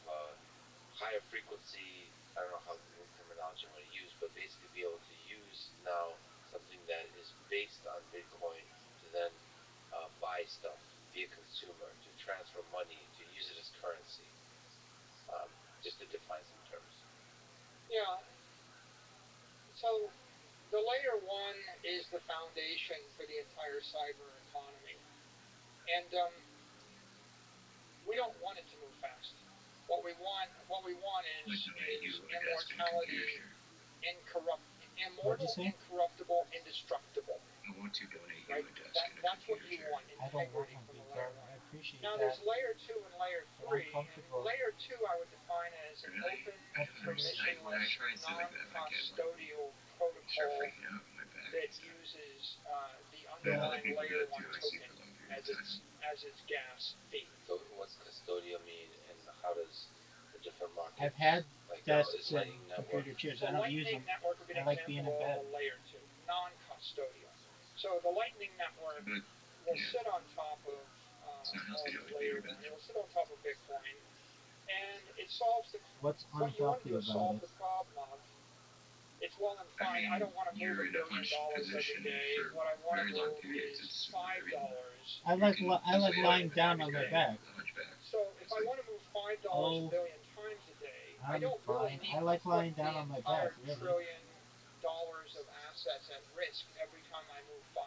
Speaker 3: higher frequency. I don't know what terminology I'm going to use, but basically be able to use now something that is based on Bitcoin to then buy stuff, be a consumer, to transfer money, to use it as currency. Just to define some terms.
Speaker 4: yeah. So the layer one is the foundation for the entire cyber economy, and we don't want it to move fast. What we want is immortality,
Speaker 1: What'd you
Speaker 4: immortal,
Speaker 1: say?
Speaker 4: incorruptible, indestructible.
Speaker 5: I want to donate
Speaker 4: Right?
Speaker 5: you a desk and a
Speaker 4: That's what
Speaker 5: computer
Speaker 4: you
Speaker 5: chair.
Speaker 4: want,
Speaker 1: I don't want
Speaker 4: integrity
Speaker 1: one,
Speaker 4: from
Speaker 1: big
Speaker 4: the layer
Speaker 1: brother.
Speaker 4: one.
Speaker 1: I appreciate
Speaker 4: Now
Speaker 1: that.
Speaker 4: there's layer two and layer
Speaker 1: But I'm
Speaker 4: three.
Speaker 1: comfortable.
Speaker 4: Layer two I would define as an open,
Speaker 5: When I
Speaker 4: permissionless,
Speaker 5: try and say like that, I get like
Speaker 4: non-custodial
Speaker 5: start
Speaker 4: protocol
Speaker 5: freaking out in my back
Speaker 4: that
Speaker 5: and stuff.
Speaker 4: uses the
Speaker 5: But other
Speaker 4: underlying
Speaker 5: people do
Speaker 4: layer
Speaker 5: that
Speaker 4: one
Speaker 5: too. I see
Speaker 4: token
Speaker 5: for a long period of time.
Speaker 4: as its gas fee.
Speaker 3: So what's custodial mean, and how does the different markets?
Speaker 1: I've had
Speaker 3: like
Speaker 1: desks and
Speaker 3: Lightning Network.
Speaker 1: computer chairs.
Speaker 4: So
Speaker 1: I don't use
Speaker 4: Lightning
Speaker 1: them.
Speaker 4: Network would be
Speaker 1: I
Speaker 4: an
Speaker 1: like being
Speaker 4: example
Speaker 1: in bed.
Speaker 4: of a layer two, non-custodial. So the Lightning Network will sit on top of layer one. It will sit on top of Bitcoin, and it solves
Speaker 1: What's
Speaker 4: what you want to do
Speaker 1: unhealthy
Speaker 4: is
Speaker 1: about
Speaker 4: solve
Speaker 1: it?
Speaker 4: the problem of. It's well and
Speaker 5: I
Speaker 4: fine.
Speaker 5: mean,
Speaker 4: I don't want to move
Speaker 5: you're
Speaker 4: $1
Speaker 5: in a
Speaker 4: billion
Speaker 5: hunched
Speaker 4: every
Speaker 5: position
Speaker 4: day.
Speaker 5: for
Speaker 4: What I want to
Speaker 5: very long
Speaker 4: move
Speaker 5: periods.
Speaker 4: is
Speaker 5: It's
Speaker 4: $5.
Speaker 1: I like lying down on my back.
Speaker 4: So if I want to move $5
Speaker 1: Oh,
Speaker 4: a billion times a day, I
Speaker 1: I'm
Speaker 4: don't really
Speaker 1: fine.
Speaker 4: need
Speaker 1: I
Speaker 4: to
Speaker 1: like
Speaker 4: put
Speaker 1: lying
Speaker 4: the
Speaker 1: down on my back,
Speaker 4: entire
Speaker 1: really.
Speaker 4: $1 trillion of assets at risk every time I move $5.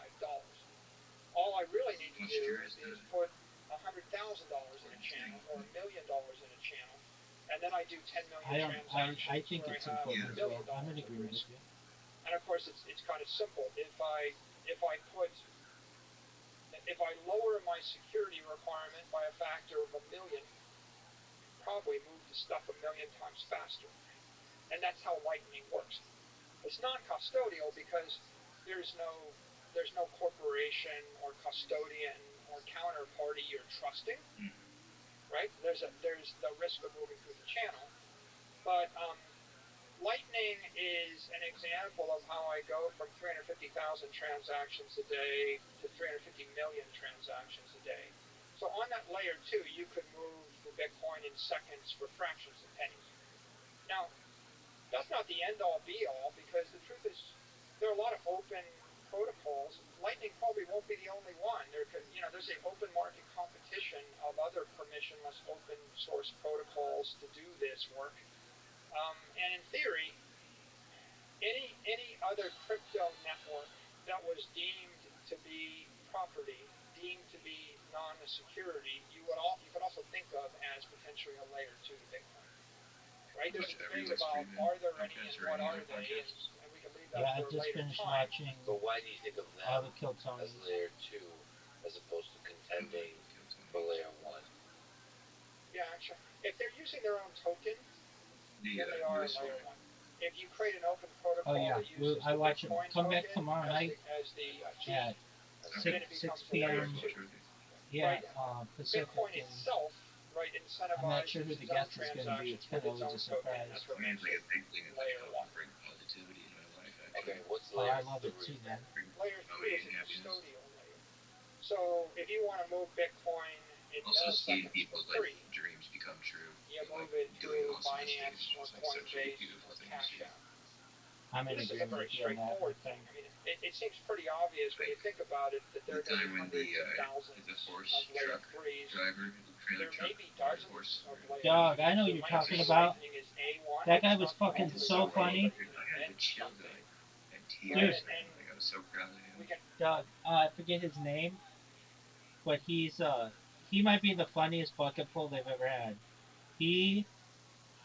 Speaker 4: All I really need to
Speaker 5: What's
Speaker 4: do
Speaker 5: true is
Speaker 4: is
Speaker 5: the
Speaker 4: put $100,000 in a
Speaker 5: important
Speaker 4: channel
Speaker 5: thing.
Speaker 4: or $1 million in a channel, and then I do 10 million
Speaker 1: I don't. I
Speaker 4: transactions
Speaker 1: think
Speaker 4: where I
Speaker 1: it's
Speaker 4: have
Speaker 1: important
Speaker 4: a
Speaker 1: as
Speaker 5: Yeah.
Speaker 1: well.
Speaker 4: million
Speaker 1: I'm in
Speaker 4: dollars of
Speaker 1: agreement with
Speaker 4: risk.
Speaker 1: you.
Speaker 4: And of course, it's kind of simple. If I lower my security requirement by a factor of a million, you could probably move the stuff a million times faster. And that's how Lightning works. It's non-custodial because there's no there's no corporation or custodian or counterparty you're trusting, right? There's the risk of moving through the channel, but Lightning is an example of how I go from 350,000 transactions a day to 350 million transactions a day. So on that layer 2, you could move the Bitcoin in seconds for fractions of pennies. Now, that's not the end-all be-all, because the truth is there are a lot of open protocols. Lightning probably won't be the only one. There's an open market competition of other permissionless open source protocols to do this work. And in theory, any other crypto network that was deemed to be property, deemed to be non-security, you could also think of as potentially a layer 2 to Bitcoin. Right? There's a debate about are there any and what are they, and we can leave that
Speaker 1: Yeah, I
Speaker 4: for a
Speaker 1: just
Speaker 4: later
Speaker 1: finished
Speaker 4: time.
Speaker 1: watching
Speaker 3: But why do you think of
Speaker 1: all
Speaker 3: them
Speaker 1: the Kill
Speaker 3: as
Speaker 1: Tonys.
Speaker 3: layer 2 as opposed to contending for layer 1?
Speaker 4: Yeah, actually, if they're using their own token, then they are
Speaker 5: US
Speaker 4: layer
Speaker 5: one.
Speaker 4: 1. If you create an open
Speaker 1: Oh
Speaker 4: protocol
Speaker 1: yeah,
Speaker 4: that uses
Speaker 1: I
Speaker 4: the
Speaker 1: watch it.
Speaker 4: Bitcoin
Speaker 1: Come back
Speaker 4: token
Speaker 1: tomorrow night
Speaker 4: as the key,
Speaker 1: at
Speaker 4: then it
Speaker 1: 6
Speaker 4: becomes a layer
Speaker 1: p.m.
Speaker 4: 2.
Speaker 1: Yeah,
Speaker 4: Right?
Speaker 1: Pacific,
Speaker 4: Bitcoin
Speaker 1: and
Speaker 4: itself, right,
Speaker 1: I'm not sure who
Speaker 4: incentivizes
Speaker 1: the
Speaker 4: its own
Speaker 1: guest is going to be.
Speaker 4: transactions
Speaker 1: It's kind
Speaker 4: with
Speaker 1: of
Speaker 4: its
Speaker 1: always
Speaker 4: own
Speaker 1: a
Speaker 4: token.
Speaker 1: surprise.
Speaker 4: That's what
Speaker 5: I mean,
Speaker 4: makes
Speaker 5: it's like
Speaker 4: it
Speaker 5: a big thing of like
Speaker 4: layer 1.
Speaker 5: helping bring positivity into my life. Actually,
Speaker 3: Okay, what's
Speaker 1: Oh,
Speaker 3: layer
Speaker 1: I love it
Speaker 3: 3
Speaker 1: too,
Speaker 3: then?
Speaker 1: man.
Speaker 5: bring
Speaker 4: Layer 3 is
Speaker 5: joy
Speaker 4: a
Speaker 5: and happiness.
Speaker 4: custodial layer. So if you want to move Bitcoin in
Speaker 5: Also, seeing
Speaker 4: milliseconds for
Speaker 5: people's like
Speaker 4: free,
Speaker 5: dreams become true.
Speaker 4: you
Speaker 5: And, like
Speaker 4: move it
Speaker 5: doing
Speaker 4: through
Speaker 5: awesome things
Speaker 4: Binance
Speaker 5: is
Speaker 4: or
Speaker 5: just like such a
Speaker 4: Coinbase
Speaker 5: beautiful
Speaker 4: or
Speaker 5: thing to
Speaker 4: Cash
Speaker 5: see.
Speaker 4: App.
Speaker 1: I'm in
Speaker 4: This is a
Speaker 1: agreement
Speaker 4: very
Speaker 1: with you on that, my
Speaker 4: straightforward thing.
Speaker 1: friend.
Speaker 4: I mean, it seems pretty obvious when you
Speaker 5: Like
Speaker 4: think about it that there
Speaker 5: the
Speaker 4: are going to be
Speaker 5: time when
Speaker 4: hundreds of
Speaker 5: the
Speaker 4: thousands
Speaker 5: horse
Speaker 4: of layer
Speaker 5: truck
Speaker 4: 3s.
Speaker 5: driver, the trailer
Speaker 4: There may
Speaker 5: truck
Speaker 4: be
Speaker 5: horse.
Speaker 4: dozens of layer
Speaker 1: Dog,
Speaker 4: 2s.
Speaker 1: I know
Speaker 4: There
Speaker 1: you're
Speaker 4: might
Speaker 1: talking
Speaker 4: be
Speaker 1: about.
Speaker 4: Lightning is A1.
Speaker 1: That guy
Speaker 4: It's
Speaker 1: was
Speaker 4: not the
Speaker 1: fucking
Speaker 4: only
Speaker 1: so
Speaker 4: way,
Speaker 1: funny.
Speaker 4: but you
Speaker 5: I had the
Speaker 4: invent
Speaker 5: chills
Speaker 4: something.
Speaker 5: and
Speaker 4: Right?
Speaker 5: tears, man.
Speaker 4: And
Speaker 5: Like I was so proud of him.
Speaker 4: we can
Speaker 1: Dog, I forget his name, but he might be the funniest bucket pull they've ever had. He's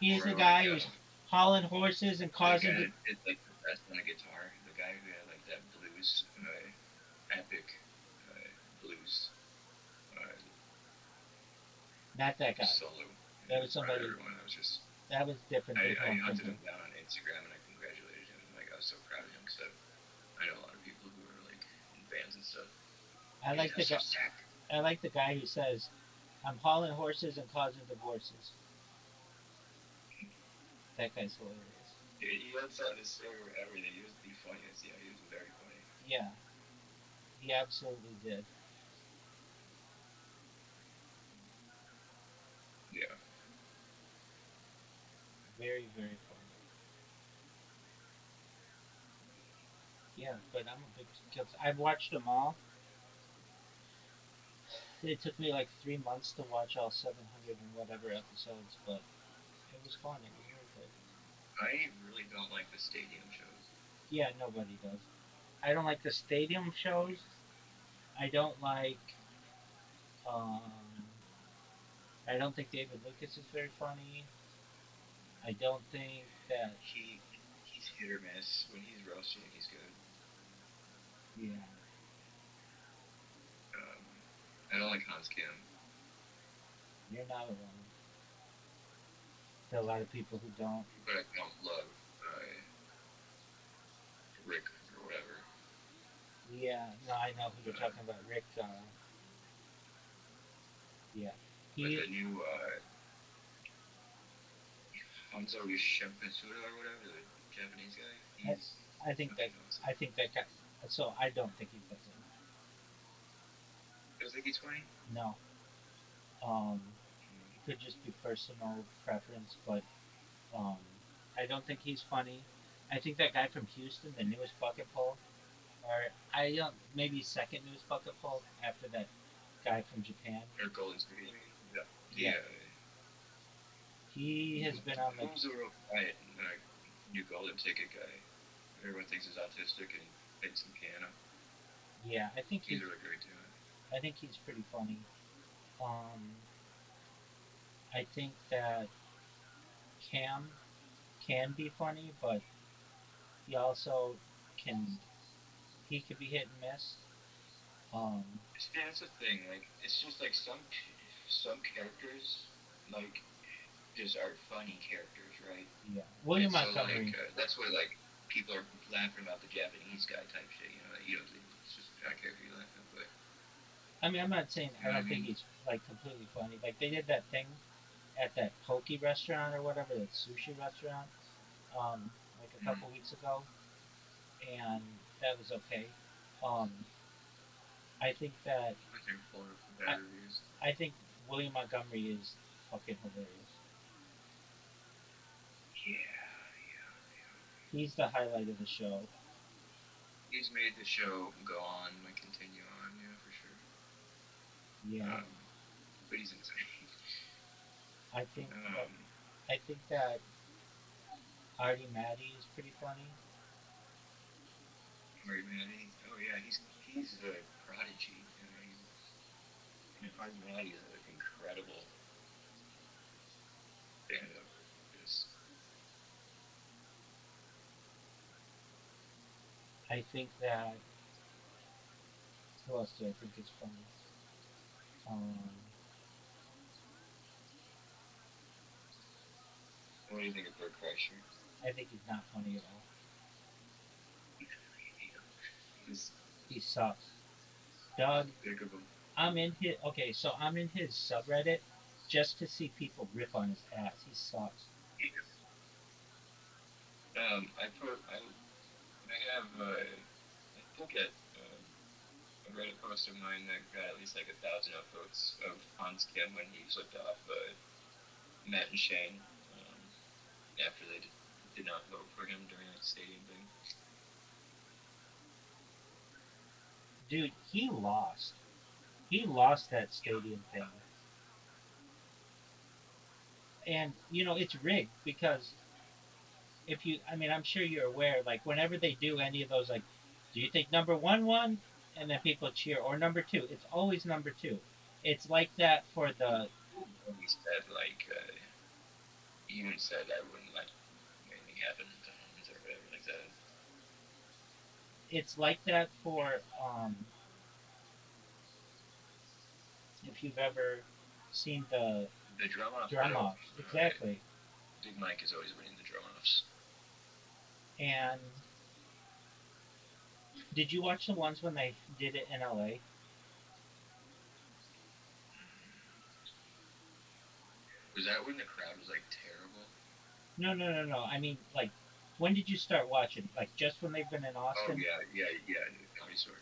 Speaker 5: Or
Speaker 1: the
Speaker 5: like
Speaker 1: guy who's hauling horses and
Speaker 5: the
Speaker 1: causing.
Speaker 5: guy that is like the best on a guitar. The guy who had like that blues, epic blues
Speaker 1: Not that guy.
Speaker 5: solo.
Speaker 1: That was somebody.
Speaker 5: Everyone. I was just.
Speaker 1: That was different.
Speaker 5: I hunted him down on Instagram and I congratulated him. Like I was so proud of him because I know a lot of people who are like in bands and stuff.
Speaker 1: I like the guy.
Speaker 5: So
Speaker 1: I like the guy who says, "I'm hauling horses and causing divorces." That guy's hilarious.
Speaker 5: he had something to say or everything. He was the funniest. Yeah, he was very funny.
Speaker 1: Yeah, he absolutely did.
Speaker 5: Yeah.
Speaker 1: Very, very funny. Yeah, but I'm a big kids. I've watched them all. It took me like 3 months to watch all 700 and whatever episodes, but it was fun. It was worth it.
Speaker 5: I really don't like the stadium shows.
Speaker 1: Yeah, nobody does. I don't like the stadium shows. I don't like. Um, I don't think David Lucas is very funny. I don't think that.
Speaker 5: He's hit or miss. When he's roasting, he's good.
Speaker 1: Yeah,
Speaker 5: I don't like Hans Kim,
Speaker 1: you're not alone. There are a lot of people who don't.
Speaker 5: but I don't love Rick or whatever.
Speaker 1: Yeah, no, I know who you're talking about. Rick. Yeah,
Speaker 5: But
Speaker 1: he.
Speaker 5: the new Hanzo Shempetsuda or whatever, the Japanese guy,
Speaker 1: I,
Speaker 5: he's
Speaker 1: I think that.
Speaker 5: fucking awesome.
Speaker 1: I think that guy. So I don't think he's that good.
Speaker 5: You don't think he's funny?
Speaker 1: No. It could just be personal preference, but um, I don't think he's funny. I think that guy from Houston, the newest bucket pull, or I don't maybe second newest bucket pull after that guy from Japan.
Speaker 5: Or Golden State, you mean? Yeah.
Speaker 1: Yeah, He has been on the.
Speaker 5: Who's the real quiet new golden ticket guy? Everyone thinks he's autistic and he plays some piano.
Speaker 1: Yeah,
Speaker 5: He's really great too.
Speaker 1: I think he's pretty funny. Um, I think that Cam can be funny, but he also can he could be hit and miss. Um,
Speaker 5: See, that's the thing. Like, it's just like some characters, like, just are funny characters, right?
Speaker 1: yeah, William
Speaker 5: And so
Speaker 1: Montgomery.
Speaker 5: that's why like people are laughing about the Japanese guy type shit. You know, it's just a character you laugh at, but
Speaker 1: I mean, I'm not saying
Speaker 5: you
Speaker 1: I
Speaker 5: know what
Speaker 1: don't
Speaker 5: I
Speaker 1: think
Speaker 5: mean?
Speaker 1: he's like completely funny. Like they did that thing at that poke restaurant or whatever, that sushi restaurant, like a
Speaker 5: Mm.
Speaker 1: couple weeks ago, and that was okay. Um, I think that
Speaker 5: I think for
Speaker 1: I,
Speaker 5: bad reviews.
Speaker 1: I think William Montgomery is fucking hilarious.
Speaker 5: Yeah.
Speaker 1: He's the highlight of the show.
Speaker 5: He's made the show go on, like continue on, yeah, for sure.
Speaker 1: Yeah,
Speaker 5: Um, but he's insane.
Speaker 1: I think that
Speaker 5: Um,
Speaker 1: I think that Artie Matty is pretty funny.
Speaker 5: Murray Manny. Oh yeah, he's a prodigy. Harvey Maddie is an incredible stand-up. Just
Speaker 1: I think that who else do I think is funny? Um,
Speaker 5: what do you think of Bert Kreischer?
Speaker 1: I think he's not funny at all.
Speaker 5: He's
Speaker 1: He sucks. Doug,
Speaker 5: despicable.
Speaker 1: I'm in his subreddit just to see people rip on his ass. He sucks.
Speaker 5: I have I think a Reddit post of mine that got at least like 1,000 upvotes of Hans Kim when he flipped off Matt and Shane after they did not vote for him during that stadium thing.
Speaker 1: Dude, he lost. He lost that stadium thing. And it's rigged because I mean, I'm sure you're aware, like whenever they do any of those, like, do you think number one won? And then people cheer, or number two. It's always number two. It's like that for the.
Speaker 5: He said he even said I wouldn't let anything happen to Hans or whatever like that.
Speaker 1: It's like that for if you've ever seen the
Speaker 5: The drum off
Speaker 1: drum
Speaker 5: though,
Speaker 1: offs, exactly.
Speaker 5: Big Mike is always winning the drum offs.
Speaker 1: And did you watch the ones when they did it in LA?
Speaker 5: Was that when the crowd was like terrible?
Speaker 1: No, no, no, no. I mean, like, when did you start watching? Like, just when they've been in
Speaker 5: Oh
Speaker 1: Austin?
Speaker 5: yeah. The Comedy Store.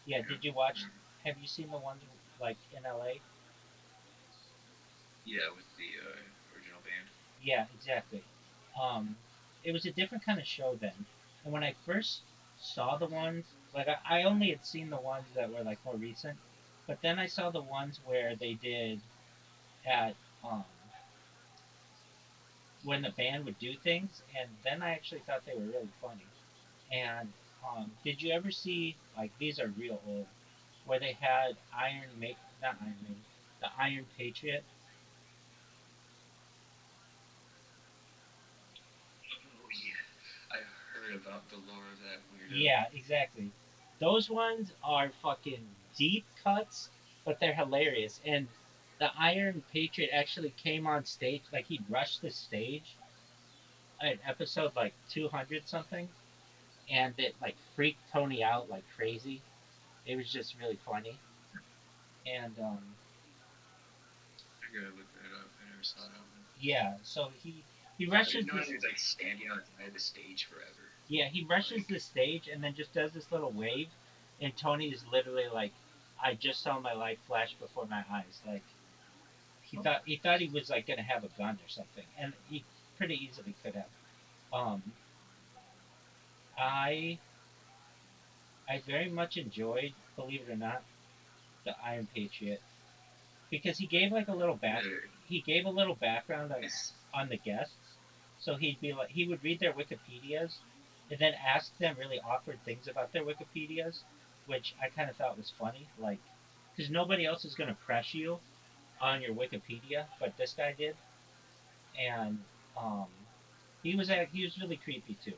Speaker 1: Yeah.
Speaker 5: Yeah.
Speaker 1: Did you watch? Have you seen the ones like in LA?
Speaker 5: Yeah, with the original band.
Speaker 1: Yeah, exactly. Um, it was a different kind of show then. And when I first saw the ones, like I only had seen the ones that were like more recent, but then I saw the ones where they did at when the band would do things, and then I actually thought they were really funny. And did you ever see, like, these are real old, where they had not Iron Maiden, the Iron Patriot?
Speaker 5: Oh yeah, I've heard about the lore of that weirdo.
Speaker 1: Yeah, exactly. Those ones are fucking deep cuts, but they're hilarious. And the Iron Patriot actually came on stage, like he rushed the stage at episode like 200 something, and it like freaked Tony out like crazy. It was just really funny. And
Speaker 5: I gotta look that up. I never saw that one.
Speaker 1: yeah, so he
Speaker 5: I
Speaker 1: rushes
Speaker 5: didn't know
Speaker 1: this.
Speaker 5: he was like standing on the side of the stage forever.
Speaker 1: Yeah, he rushes
Speaker 5: Like,
Speaker 1: the stage and then just does this little wave, and Tony is literally like, "I just saw my life flash before my eyes." Like he thought he was like gonna have a gun or something, and he pretty easily could have. Um, I I very much enjoyed, believe it or not, the Iron Patriot because he gave like a little back. he gave a little background
Speaker 5: Nice.
Speaker 1: on the guests. So he'd be like, he would read their Wikipedias and then ask them really awkward things about their Wikipedias, which I kind of thought was funny. Like, because nobody else is going to press you on your Wikipedia, but this guy did. And um, he was really creepy too.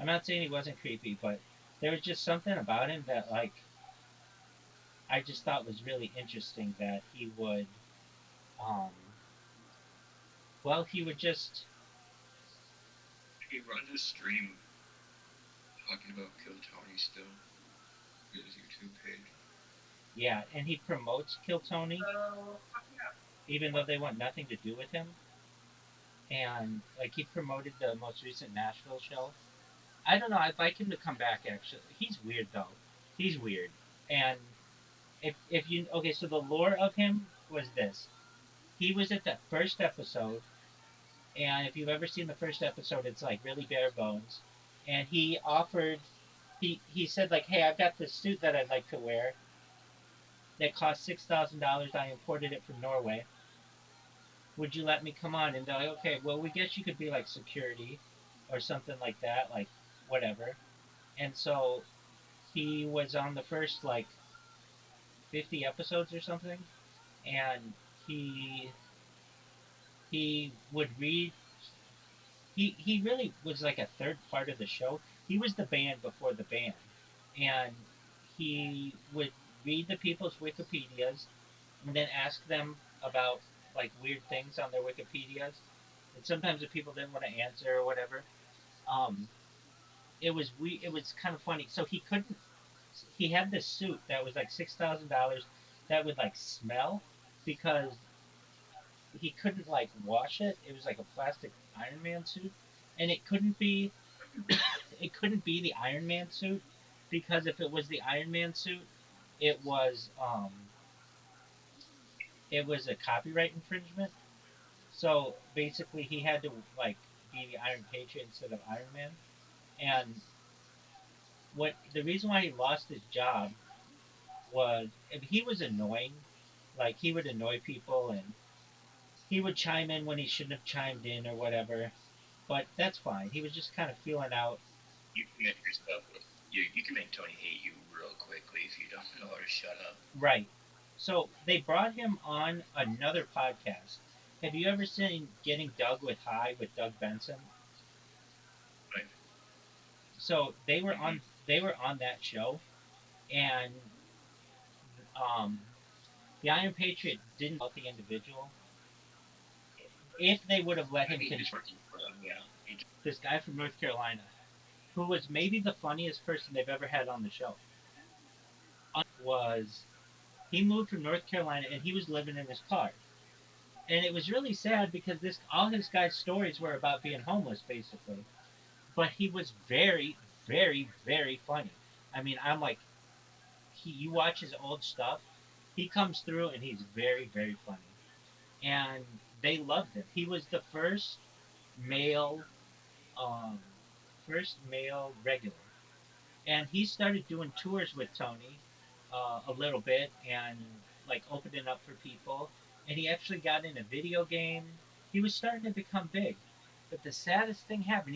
Speaker 1: I'm not saying he wasn't creepy, but there was just something about him that like I just thought was really interesting that he would um, he would just
Speaker 5: He runs a stream talking about Kill Tony still. His YouTube page.
Speaker 1: yeah, and he promotes Kill Tony even though they want nothing to do with him. And like he promoted the most recent Nashville show. I don't know. I'd like him to come back. Actually, he's weird though. He's weird. And if you okay, so the lore of him was this: he was at the first episode, and if you've ever seen the first episode, it's like really bare bones. And he offered, he said like, hey, I've got this suit that I'd like to wear that cost $6,000. I imported it from Norway. Would you let me come on? And they're like, okay, well, we guess you could be like security or something like that, like whatever. And so he was on the first like 50 episodes or something, and he he would read. He really was like a third part of the show. He was the band before the band, and he would read the people's Wikipedias and then ask them about like weird things on their Wikipedias. And sometimes if people didn't want to answer or whatever, um, it was kind of funny. So he couldn't. He had this suit that was like $6,000 that would like smell because he couldn't like wash it. It was like a plastic Iron Man suit, and it couldn't be the Iron Man suit because if it was the Iron Man suit, it was um it was a copyright infringement. So basically, he had to like be the Iron Patriot instead of Iron Man. And what the reason why he lost his job was he was annoying. Like he would annoy people and he would chime in when he shouldn't have chimed in or whatever. But that's fine. He was just kind of feeling out.
Speaker 5: You can make yourself. You can make Tony hate you real quickly if you don't know how to shut up.
Speaker 1: Right. So they brought him on another podcast. Have you ever seen Getting Doug with High with Doug Benson?
Speaker 5: Right.
Speaker 1: So they were on that show, and um, the Iron Patriot didn't about the individual. If they would have let
Speaker 5: I
Speaker 1: him,
Speaker 5: mean, he's working for them. Yeah.
Speaker 1: this guy from North Carolina, who was maybe the funniest person they've ever had on the show, was he moved from North Carolina and he was living in his car. And it was really sad because this all his guy's stories were about being homeless basically. But he was very, very, very funny. I mean, I'm like you watch his old stuff, he comes through and he's very, very funny. And they loved him. He was the male um first male regular. And he started doing tours with Tony a little bit and like opening up for people. And he actually got in a video game. He was starting to become big. But the saddest thing happened.